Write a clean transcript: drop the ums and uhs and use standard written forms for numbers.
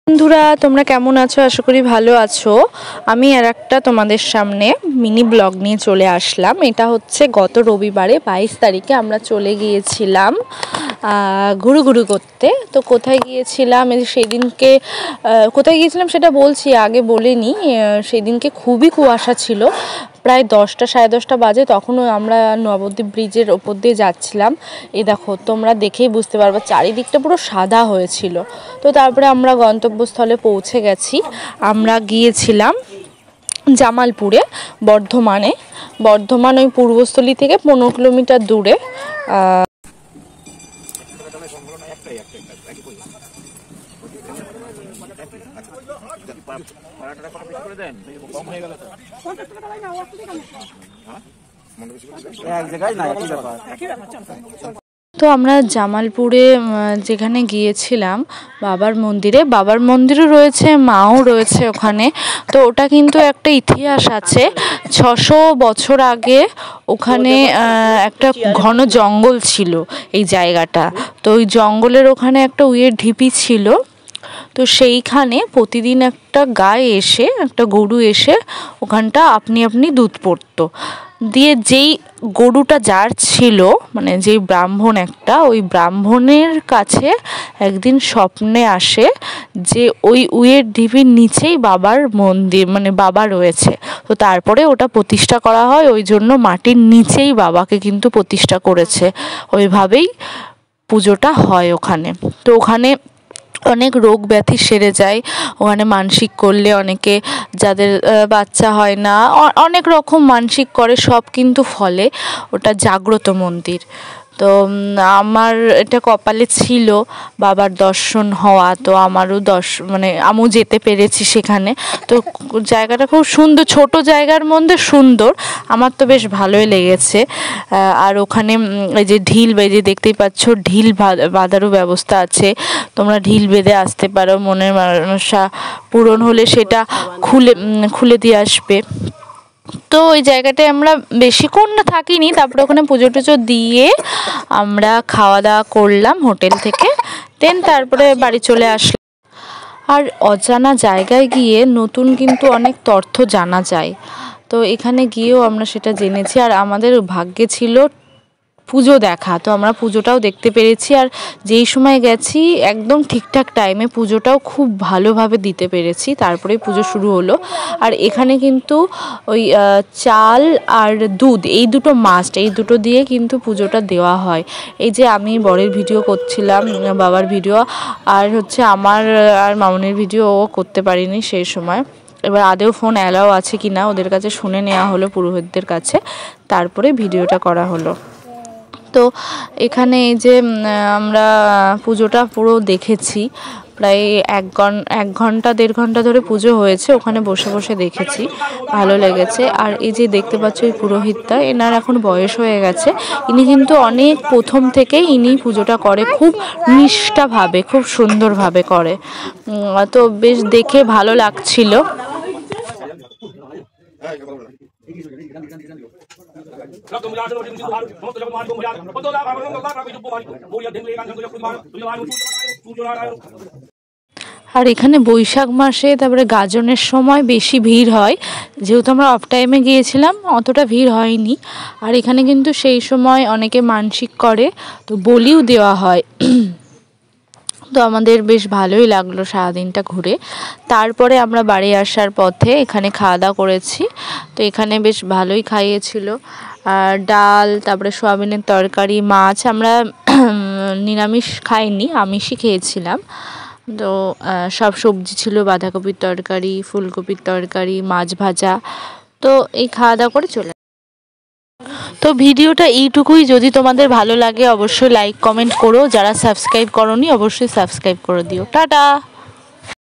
বন্ধুরা তোমরা কেমন আছো? আশা করি ভালো আছো। আমি আর একটা তোমাদের সামনে মিনি ব্লগ নিয়ে চলে আসলাম। এটা হচ্ছে গত রবিবারে 22 তারিখে আমরা চলে গিয়েছিলাম ঘুরু করতে। তো কোথায় গিয়েছিলাম সেই দিনকে, কোথায় গিয়েছিলাম সেটা বলছি, আগে বলিনি। সেই দিনকে খুবই কুয়াশা ছিল, প্রায় 10টা সাড়ে 10টা বাজে। তখনও আমরা নবদ্বীপ ব্রিজের ওপর দিয়ে যাচ্ছিলাম। এই দেখো, তোমরা দেখেই বুঝতে পারবে চারিদিকটা পুরো সাদা হয়েছিল। তো তারপরে আমরা গন্তব্যস্থলে পৌঁছে গেছি। আমরা গিয়েছিলাম জামালপুরে, বর্ধমান ওই পূর্বস্থলী থেকে 15 কিলোমিটার দূরে। তো আমরা জামালপুরে যেখানে গিয়েছিলাম বাবার মন্দিরও রয়েছে, মাও রয়েছে ওখানে। তো ওটা কিন্তু একটা ইতিহাস আছে। 600 বছর আগে ওখানে একটা ঘন জঙ্গল ছিল এই জায়গাটা। তো ওই জঙ্গলের ওখানে একটা উইয়ের ঢিপি ছিল। তো সেইখানে প্রতিদিন একটা গরু এসে ওখানটা আপনি দুধ পড়তো দিয়ে, যেই গরুটা যার ছিল, মানে যেই ব্রাহ্মণ, ওই ব্রাহ্মণের কাছে একদিন স্বপ্নে আসে যে ওই উইয়ের ঢিপির নিচেই বাবার মন্দির, মানে বাবা রয়েছে। তো তারপরে ওটা প্রতিষ্ঠা করা হয়, ওই জন্য মাটির নিচেই বাবাকে কিন্তু প্রতিষ্ঠা করেছে। ওইভাবেই পুজোটা হয় ওখানে। তো ওখানে অনেক রোগ ব্যাধি সেরে যায় ওখানে মানসিক করলে। অনেকে যাদের বাচ্চা হয় না, অনেক রকম মানসিক করে, সব কিন্তু ফলে। ওটা জাগ্রত মন্দির। তো আমার এটা কপালে ছিল বাবার দর্শন হওয়া। তো আমারও আমিও যেতে পেরেছি সেখানে। তো জায়গাটা খুব সুন্দর, ছোট জায়গার মধ্যে সুন্দর। আমার তো বেশ ভালোই লেগেছে। আর ওখানে এই যে ঢিল, এই যে দেখতেই পাচ্ছ, ঢিল বাঁধারও ব্যবস্থা আছে। তোমরা ঢিল বেঁধে আসতে পারো, মনের মানসা পূরণ হলে সেটা খুলে দিয়ে আসবে। তো ওই জায়গাটায় আমরা বেশিক্ষণ থাকিনি। তারপরে ওখানে পুজো টুজো দিয়ে আমরা খাওয়া দাওয়া করলাম হোটেল থেকে। তারপরে বাড়ি চলে আসলাম। আর অজানা জায়গায় গিয়ে নতুন কিন্তু অনেক তথ্য জানা যায়। তো এখানে গিয়েও আমরা সেটা জেনেছি। আর আমাদের ভাগ্যে ছিল পুজো দেখা, তো আমরা পুজোটাও দেখতে পেরেছি। আর যেই সময় গেছি একদম ঠিকঠাক টাইমে পুজোটাও খুব ভালোভাবে দিতে পেরেছি। তারপরে পুজো শুরু হলো। আর এখানে কিন্তু ওই চাল আর দুধ, এই দুটো মাস্ট, এই দুটো দিয়ে কিন্তু পুজোটা দেওয়া হয়। এই যে আমি বরের ভিডিও করছিলাম, বাবার ভিডিও, আর হচ্ছে আমার আর মামনির ভিডিও করতে পারিনি সেই সময়। এবার আদেও ফোন অ্যালাও আছে কিনা ওদের কাছে শুনে নেওয়া হলো, পুরোহিতদের কাছে। তারপরে ভিডিওটা করা হলো। তো এখানে এই যে আমরা পুজোটা পুরো দেখেছি, প্রায় 1-1.5 ঘন্টা ধরে পুজো হয়েছে। ওখানে বসে দেখেছি, ভালো লেগেছে। আর এই যে দেখতে পাচ্ছ এই পুরোহিতটা, এনার এখন বয়স হয়ে গেছে। ইনি কিন্তু অনেক প্রথম থেকেই ইনি পুজোটা করে, খুব নিষ্ঠাভাবে, খুব সুন্দরভাবে করে। তো বেশ দেখে ভালো লাগছিল। আর এখানে বৈশাখ মাসে, তারপরে গাজনের সময় বেশি ভিড় হয়। যেহেতু আমরা অফ টাইমে গিয়েছিলাম, অতটা ভিড় হয়নি। আর এখানে কিন্তু সেই সময় অনেকে মানসিক করে, তো বলিও দেওয়া হয়। তো আমাদের বেশ ভালোই লাগলো সারাদিনটা ঘুরে। তারপরে আমরা বাড়ি আসার পথে এখানে খাওয়া দাওয়া করেছি। তো এখানে বেশ ভালোই খাইয়েছিল, ডাল, তারপরে সোয়াবিনের তরকারি, মাছ। আমরা নিরামিষ খাইনি, আমিষই খেয়েছিলাম। তো সব সবজি ছিল, বাঁধাকপির তরকারি, ফুলকপির তরকারি, মাছ ভাজা। তো এই খাওয়া দাওয়া করে চলে। তো ভিডিওটা এইটুকুই। যদি তোমাদের ভালো লাগে অবশ্যই লাইক কমেন্ট করো। যারা সাবস্ক্রাইব করোনি অবশ্যই সাবস্ক্রাইব করে দিও। টাটা।